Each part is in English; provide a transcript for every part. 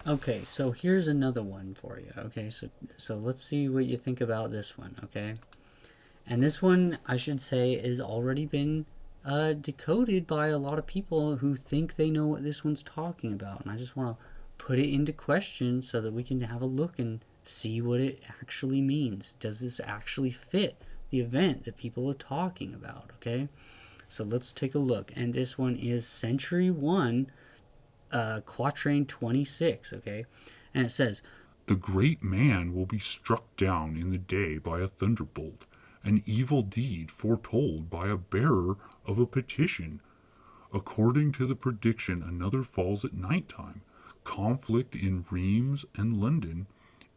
Okay, so here's another one for you. Okay, so let's see what you think about this one. Okay, and this one I should say has already been decoded by a lot of people who think they know what this one's talking about, and I just want to put it into question so that we can have a look and see what it actually means. Does this actually fit the event that people are talking about? Okay, so let's take a look, and this one is Century One, Quatrain 26. Okay, and it says, The great man will be struck down in the day by a thunderbolt, an evil deed foretold by a bearer of a petition. According to the prediction, another falls at night time, conflict in Reims and London,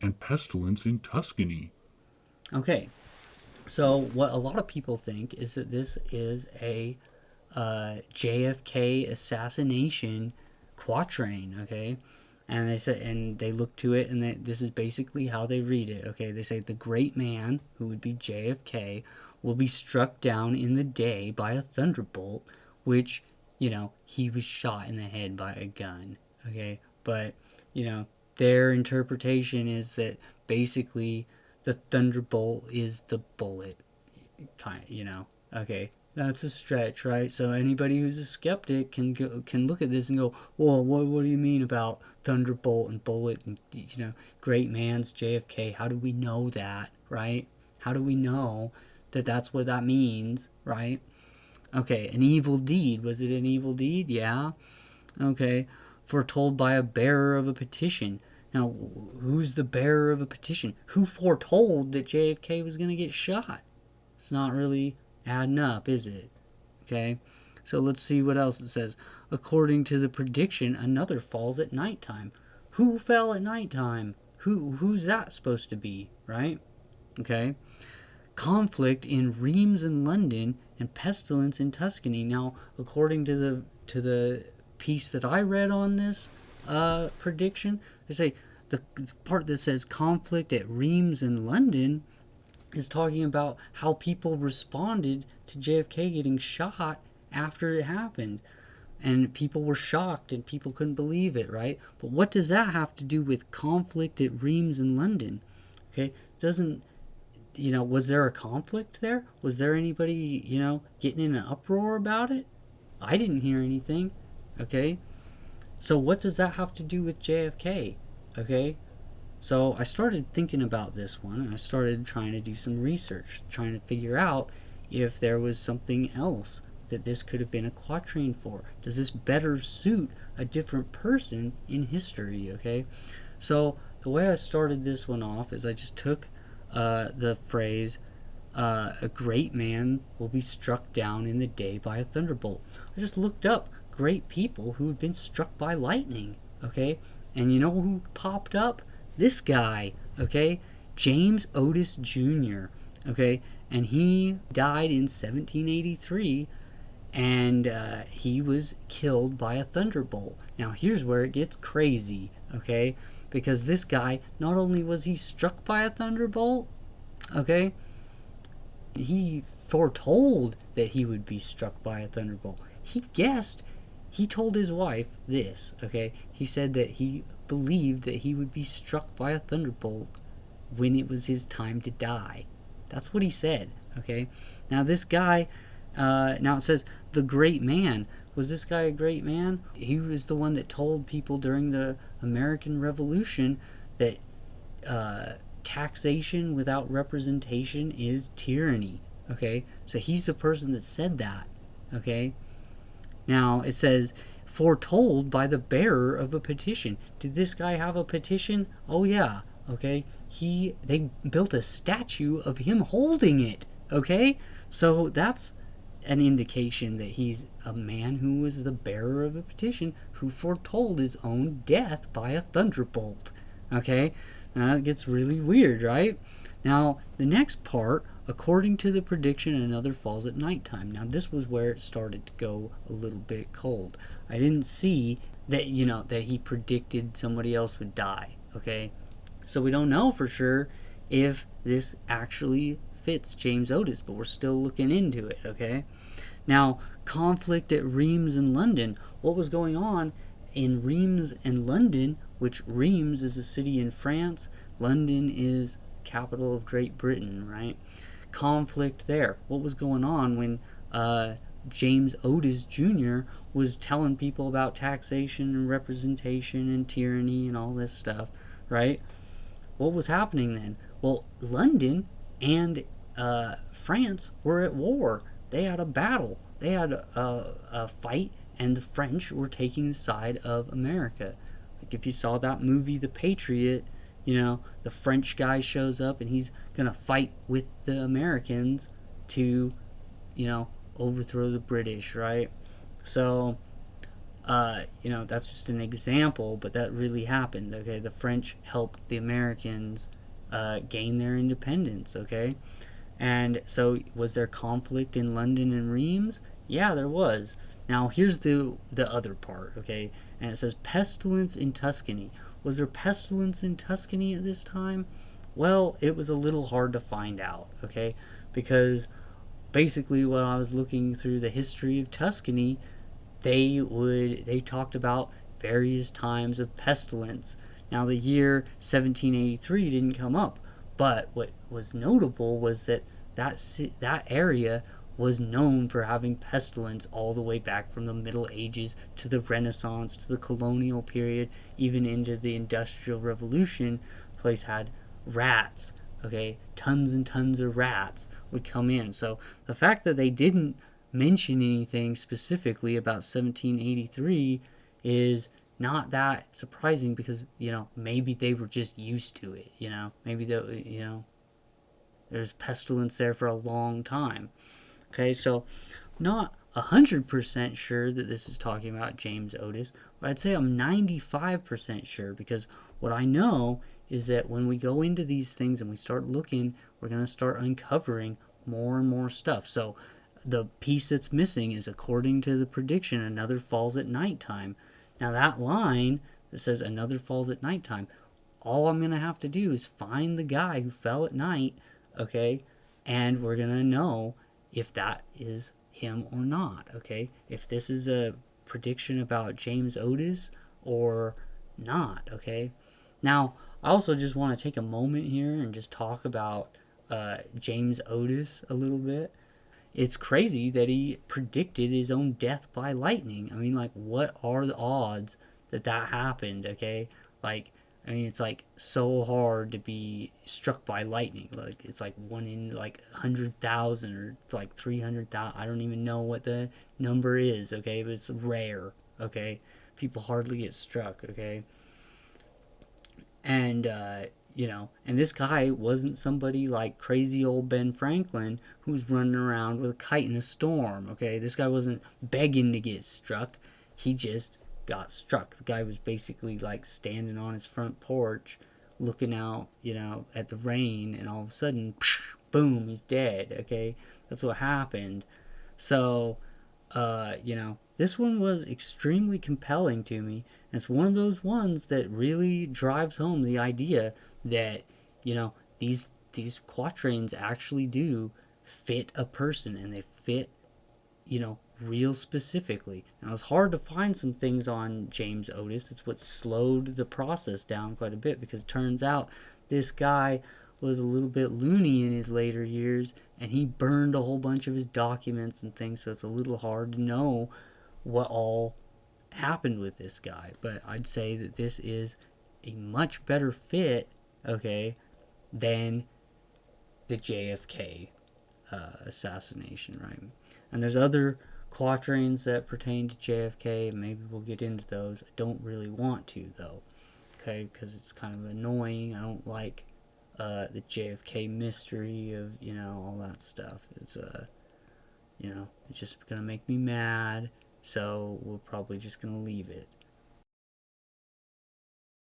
and pestilence in Tuscany. okay, so what a lot of people think is that this is a JFK assassination quatrain. Okay, and they say, and they look to it, and this is basically how they read it. Okay, they say the great man, who would be JFK, will be struck down in the day by a thunderbolt, which, he was shot in the head by a gun. Okay, but their interpretation is that basically the thunderbolt is the bullet, okay, that's a stretch, right? So anybody who's a skeptic can look at this and go, well, what do you mean about thunderbolt and bullet and great man's JFK? How do we know that, right? How do we know that that's what that means, right? Okay, an evil deed. Was it an evil deed? Yeah. Okay, foretold by a bearer of a petition. Now, who's the bearer of a petition? Who foretold that JFK was going to get shot? It's not really adding up, is it? Okay, so let's see what else it says. According to the prediction, another falls at nighttime. Who fell at nighttime? Who's that supposed to be, right? Okay. Conflict in Reims and London and pestilence in Tuscany. Now, according to the piece that I read on this prediction, they say the part that says conflict at Reims and London is talking about how people responded to JFK getting shot after it happened. And people were shocked and people couldn't believe it, right? But what does that have to do with conflict at Reims and London? Okay, doesn't was there a conflict there? Was there anybody, getting in an uproar about it? I didn't hear anything. Okay, so what does that have to do with JFK? Okay, so I started thinking about this one and I started trying to do some research, trying to figure out if there was something else that this could have been a quatrain for. Does this better suit a different person in history? Okay, so the way I started this one off is I just took the phrase, a great man will be struck down in the day by a thunderbolt. I just looked up great people who had been struck by lightning. Okay, and you know who popped up? This guy. Okay, James Otis Jr. Okay, and he died in 1783, and he was killed by a thunderbolt. Now here's where it gets crazy. Okay, because this guy, not only was he struck by a thunderbolt, okay, he foretold that he would be struck by a thunderbolt. He told his wife this, okay? He said that he believed that he would be struck by a thunderbolt when it was his time to die. That's what he said, okay? Now, this guy, now it says, the great man. Was this guy a great man? He was the one that told people during the American Revolution that taxation without representation is tyranny. Okay, so he's the person that said that. Okay, now it says foretold by the bearer of a petition. Did this guy have a petition? Oh yeah. Okay, they built a statue of him holding it. Okay, so that's an indication that he's a man who was the bearer of a petition who foretold his own death by a thunderbolt. Okay, now it gets really weird, right? Now, the next part, according to the prediction, another falls at nighttime. Now, this was where it started to go a little bit cold. I didn't see that, that he predicted somebody else would die, okay? So we don't know for sure if this actually fits James Otis, but we're still looking into it, okay? Now, conflict at Reims and London. What was going on in Reims and London, which Reims is a city in France, London is capital of Great Britain, right? Conflict there. What was going on when James Otis Jr. was telling people about taxation and representation and tyranny and all this stuff, right? What was happening then? Well, London and France were at war. They had a battle. They had a fight, and the French were taking the side of America. Like if you saw that movie, The Patriot, the French guy shows up and he's gonna fight with the Americans to, overthrow the British, right? So, that's just an example, but that really happened. Okay, the French helped the Americans gain their independence. Okay, and so was there conflict in London and Reims? Yeah, there was. Now here's the other part. Okay, and it says pestilence in Tuscany. Was there pestilence in Tuscany at this time? Well, it was a little hard to find out. Okay, because basically when I was looking through the history of Tuscany, they talked about various times of pestilence. Now the year 1783 didn't come up, but what was notable was that area was known for having pestilence all the way back from the Middle Ages to the Renaissance to the colonial period, even into the Industrial Revolution. The place had rats. Okay, tons and tons of rats would come in. So the fact that they didn't mention anything specifically about 1783 is not that surprising because, maybe they were just used to it, maybe there's pestilence there for a long time. Okay, so not 100% sure that this is talking about James Otis, but I'd say I'm 95% sure because what I know is that when we go into these things and we start looking, we're going to start uncovering more and more stuff. So the piece that's missing is, according to the prediction, another falls at nighttime. Now that line that says another falls at nighttime, all I'm going to have to do is find the guy who fell at night, okay, and we're going to know if that is him or not, okay? If this is a prediction about James Otis or not, okay? Now, I also just want to take a moment here and just talk about James Otis a little bit. It's crazy that he predicted his own death by lightning. I mean, like, what are the odds that happened, okay? Like, I mean, it's like so hard to be struck by lightning. Like, it's like 1 in like 100,000 or it's like 300,000. I don't even know what the number is, okay? But it's rare, okay? People hardly get struck, okay? And, and this guy wasn't somebody like crazy old Ben Franklin who's running around with a kite in a storm, okay? This guy wasn't begging to get struck. He just got struck. The guy was basically like standing on his front porch looking out, at the rain, and all of a sudden, boom, he's dead, okay? That's what happened. So, this one was extremely compelling to me. And it's one of those ones that really drives home the idea that, these quatrains actually do fit a person and they fit, real specifically. Now, it's hard to find some things on James Otis. It's what slowed the process down quite a bit because it turns out this guy was a little bit loony in his later years and he burned a whole bunch of his documents and things, so it's a little hard to know what all happened with this guy. But I'd say that this is a much better fit, okay, than the JFK assassination, right? And there's other quatrains that pertain to JFK. Maybe we'll get into those. I don't really want to, though, okay, because it's kind of annoying. I don't like the JFK mystery of, all that stuff. It's it's just gonna make me mad, so we're probably just gonna leave it.